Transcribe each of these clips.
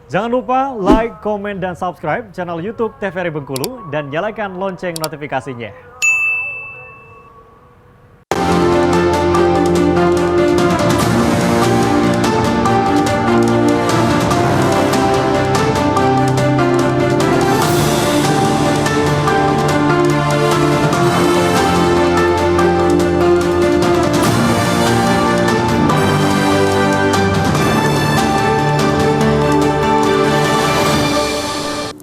Jangan lupa like, komen, dan subscribe channel YouTube TVRI Bengkulu dan nyalakan lonceng notifikasinya.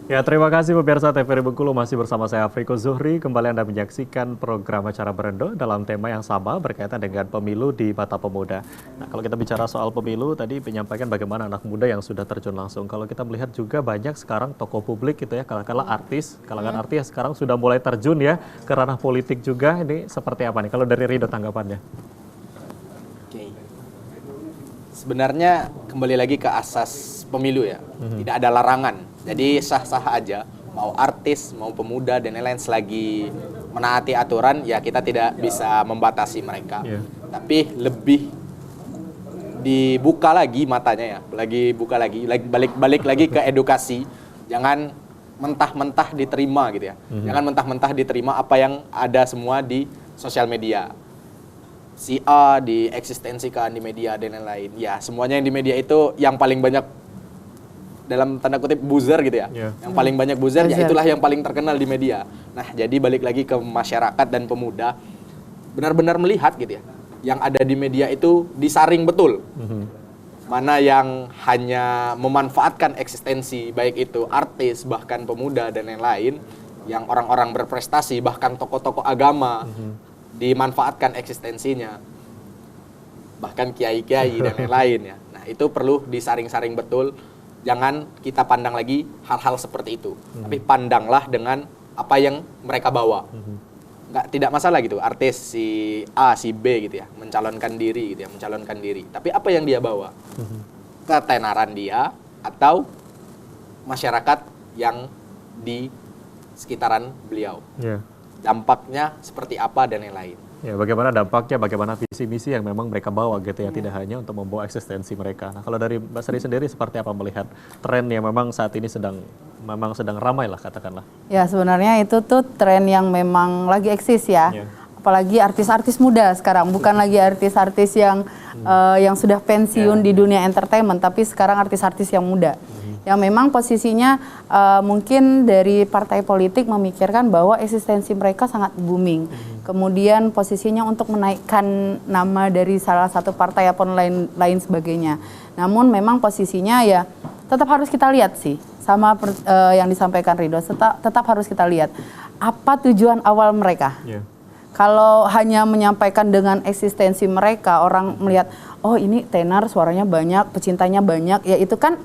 Ya, terima kasih pemirsa TVRI Bengkulu, masih bersama saya Afriko Zuhri. Kembali Anda menyaksikan program acara Berendo dalam tema yang sama berkaitan dengan pemilu di mata pemuda. Nah, kalau kita bicara soal pemilu, tadi menyampaikan bagaimana anak muda yang sudah terjun langsung. Kalau kita melihat juga banyak sekarang tokoh publik gitu ya, kalangan artis sekarang sudah mulai terjun ya ke ranah politik juga. Ini seperti apa nih? Kalau dari Rido tanggapannya? Oke. Sebenarnya kembali lagi ke asas pemilu ya, tidak ada larangan. Jadi sah-sah aja, mau artis, mau pemuda dan lain-lain selagi menaati aturan, ya kita tidak bisa membatasi mereka. Tapi lebih dibuka lagi matanya ya, balik lagi ke edukasi. Jangan mentah-mentah diterima gitu ya. Jangan mentah-mentah diterima apa yang ada semua di sosial media. Si A dieksistensikan di media dan lain-lain. Ya, semuanya yang di media itu yang paling banyak dalam tanda kutip buzzer gitu ya. Yang paling banyak buzzer ya itulah yang paling terkenal di media. Nah, jadi balik lagi ke masyarakat dan pemuda benar-benar melihat gitu ya. Yang ada di media itu disaring betul. Mana yang hanya memanfaatkan eksistensi baik itu artis bahkan pemuda dan lain-lain, yang orang-orang berprestasi bahkan tokoh-tokoh agama dimanfaatkan eksistensinya. Bahkan kiai-kiai dan lain-lain ya. Nah, itu perlu disaring-saring betul. Jangan kita pandang lagi hal-hal seperti itu. Tapi pandanglah dengan apa yang mereka bawa. Tidak masalah gitu, artis si A, si B gitu ya, mencalonkan diri gitu ya, mencalonkan diri. Tapi apa yang dia bawa? Ketenaran dia atau masyarakat yang di sekitaran beliau. Dampaknya seperti apa dan lain-lain. Ya, bagaimana dampaknya, bagaimana visi misi yang memang mereka bawa gitu ya, tidak hanya untuk membawa eksistensi mereka. Nah, kalau dari Mbak Sri sendiri seperti apa melihat tren yang memang saat ini sedang ramai lah katakanlah? Ya, sebenarnya itu tuh tren yang memang lagi eksis ya. Apalagi artis-artis muda sekarang, bukan lagi artis-artis yang sudah pensiun di dunia entertainment, tapi sekarang artis-artis yang muda. Yang memang posisinya mungkin dari partai politik memikirkan bahwa eksistensi mereka sangat booming. Kemudian posisinya untuk menaikkan nama dari salah satu partai ataupun lain sebagainya. Namun memang posisinya ya tetap harus kita lihat sih. Sama yang disampaikan Rido, tetap harus kita lihat apa tujuan awal mereka. Kalau hanya menyampaikan dengan eksistensi mereka, orang melihat, oh ini tenar, suaranya banyak, pecintanya banyak, ya itu kan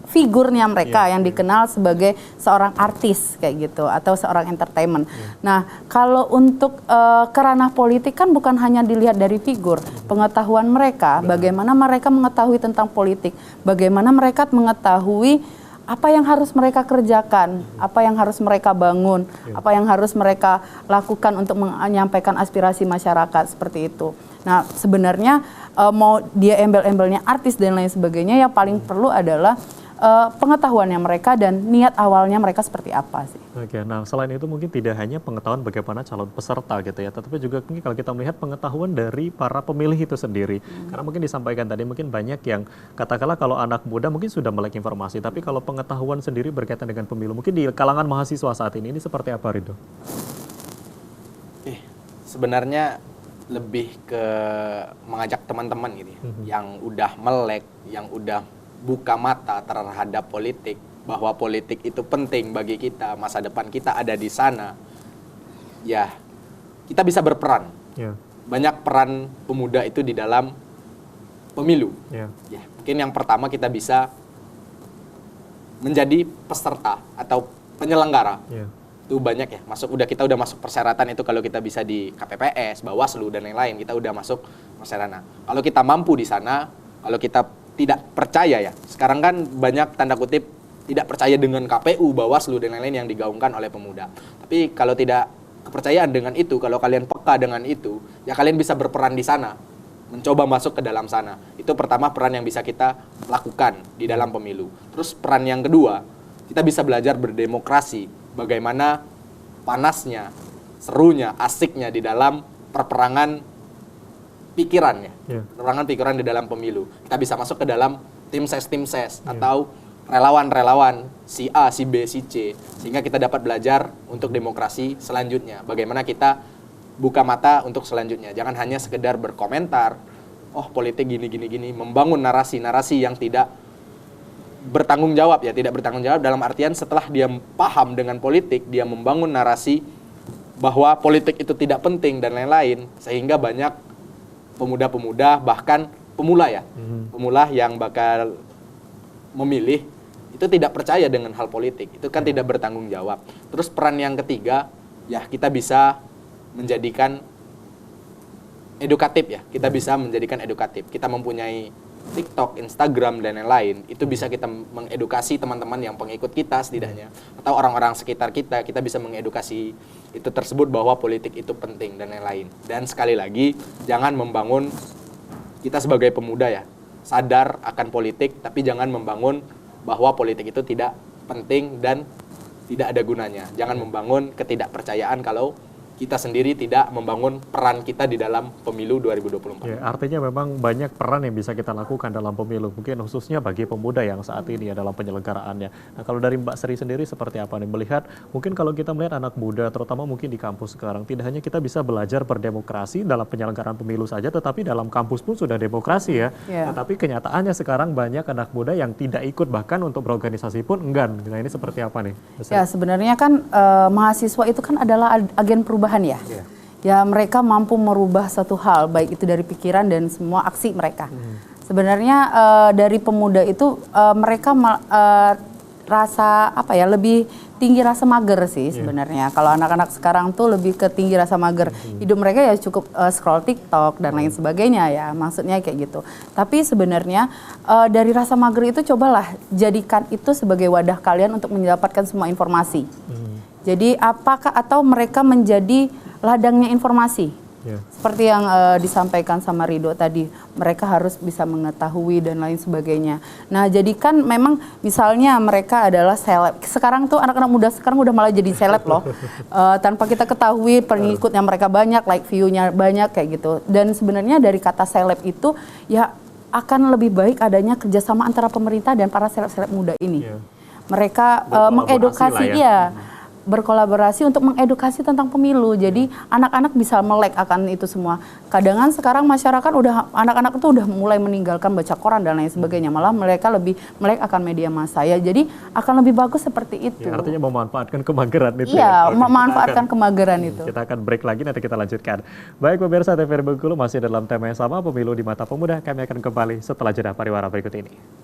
figurnya mereka yang dikenal sebagai seorang artis kayak gitu atau seorang entertainment. Nah, kalau untuk ke ranah politik kan bukan hanya dilihat dari figur, pengetahuan mereka, bagaimana mereka mengetahui tentang politik, bagaimana mereka mengetahui apa yang harus mereka kerjakan, apa yang harus mereka bangun, apa yang harus mereka lakukan untuk menyampaikan aspirasi masyarakat seperti itu. Nah, sebenarnya mau dia embel-embelnya artis dan lain sebagainya, yang paling perlu adalah pengetahuannya mereka dan niat awalnya mereka seperti apa sih. Oke, nah selain itu mungkin tidak hanya pengetahuan bagaimana calon peserta gitu ya, tetapi juga mungkin kalau kita melihat pengetahuan dari para pemilih itu sendiri. Karena mungkin disampaikan tadi mungkin banyak yang katakanlah kalau anak muda mungkin sudah melek informasi, tapi kalau pengetahuan sendiri berkaitan dengan pemilu, mungkin di kalangan mahasiswa saat ini seperti apa, Rido? Sebenarnya lebih ke mengajak teman-teman gitu ya, yang udah melek, yang udah buka mata terhadap politik, bahwa politik itu penting bagi kita, masa depan kita ada di sana. Ya, kita bisa berperan. Banyak peran pemuda itu di dalam pemilu. Ya, mungkin yang pertama kita bisa menjadi peserta atau penyelenggara. Itu banyak ya, kita udah masuk persyaratan itu kalau kita bisa di KPPS, Bawaslu dan lain-lain, kita udah masuk persyaratan. Kalau kita mampu di sana, kalau kita tidak percaya ya. Sekarang kan banyak tanda kutip tidak percaya dengan KPU, Bawaslu dan lain-lain yang digaungkan oleh pemuda. Tapi kalau tidak kepercayaan dengan itu, kalau kalian peka dengan itu, ya kalian bisa berperan di sana. mencoba masuk ke dalam sana. Itu pertama peran yang bisa kita lakukan di dalam pemilu. Terus peran yang kedua, kita bisa belajar berdemokrasi. Bagaimana panasnya, serunya, asiknya di dalam perperangan pikiran ya. Perperangan pikiran di dalam pemilu. Kita bisa masuk ke dalam tim ses atau relawan-relawan si A, si B, si C. Sehingga kita dapat belajar untuk demokrasi selanjutnya. Bagaimana kita buka mata untuk selanjutnya. Jangan hanya sekedar berkomentar, oh politik gini, membangun narasi-narasi yang tidak bertanggung jawab ya, tidak bertanggung jawab dalam artian setelah dia paham dengan politik, dia membangun narasi bahwa politik itu tidak penting dan lain-lain, sehingga banyak pemuda-pemuda, bahkan pemula ya, pemula yang bakal memilih, itu tidak percaya dengan hal politik, itu kan tidak bertanggung jawab. Terus peran yang ketiga, ya kita bisa menjadikan edukatif ya, kita bisa menjadikan edukatif. Kita mempunyai TikTok, Instagram, dan lain-lain, itu bisa kita mengedukasi teman-teman yang pengikut kita setidaknya, atau orang-orang sekitar kita bisa mengedukasi itu tersebut bahwa politik itu penting dan lain-lain. Dan sekali lagi, jangan membangun kita sebagai pemuda ya, sadar akan politik, tapi jangan membangun bahwa politik itu tidak penting dan tidak ada gunanya. Jangan membangun ketidakpercayaan kalau kita sendiri tidak membangun peran kita di dalam pemilu 2024. Ya, artinya memang banyak peran yang bisa kita lakukan dalam pemilu, mungkin khususnya bagi pemuda yang saat ini ya dalam penyelenggaraannya. Nah, kalau dari Mbak Sri sendiri seperti apa nih melihat, mungkin kalau kita melihat anak muda, terutama mungkin di kampus sekarang, tidak hanya kita bisa belajar berdemokrasi dalam penyelenggaraan pemilu saja, tetapi dalam kampus pun sudah demokrasi ya. Tetapi kenyataannya sekarang banyak anak muda yang tidak ikut, bahkan untuk berorganisasi pun enggan. Nah, ini seperti apa nih? Ya, sebenarnya kan mahasiswa itu kan adalah agen perubahan ya. Ya, mereka mampu merubah satu hal, baik itu dari pikiran dan semua aksi mereka. Sebenarnya dari pemuda itu mereka rasa apa ya, lebih tinggi rasa mager sih sebenarnya. Kalau anak-anak sekarang tuh lebih ke tinggi rasa mager. Hidup mereka ya cukup scroll TikTok dan lain sebagainya ya, maksudnya kayak gitu. Tapi sebenarnya dari rasa mager itu cobalah jadikan itu sebagai wadah kalian untuk mendapatkan semua informasi. Jadi apakah atau mereka menjadi ladangnya informasi? Seperti yang disampaikan sama Ridho tadi, mereka harus bisa mengetahui dan lain sebagainya. Nah, jadi kan memang misalnya mereka adalah seleb. Sekarang tuh anak-anak muda sekarang udah malah jadi seleb loh. Tanpa kita ketahui pengikutnya mereka banyak, like view-nya banyak kayak gitu. Dan sebenarnya dari kata seleb itu ya akan lebih baik adanya kerjasama antara pemerintah dan para seleb-seleb muda ini. Mereka mengedukasi berkolaborasi untuk mengedukasi tentang pemilu. Jadi anak-anak bisa melek akan itu semua. Kadang sekarang masyarakat anak-anak itu udah mulai meninggalkan baca koran dan lain sebagainya. Malah mereka lebih melek akan media massa ya. Jadi akan lebih bagus seperti itu. Ya, artinya memanfaatkan kemageran itu. Iya, memanfaatkan kemageran itu. Kita akan break lagi, nanti kita lanjutkan. Baik pemirsa TVRI Bengkulu, masih dalam tema yang sama, pemilu di mata pemuda. Kami akan kembali setelah jeda pariwara berikut ini.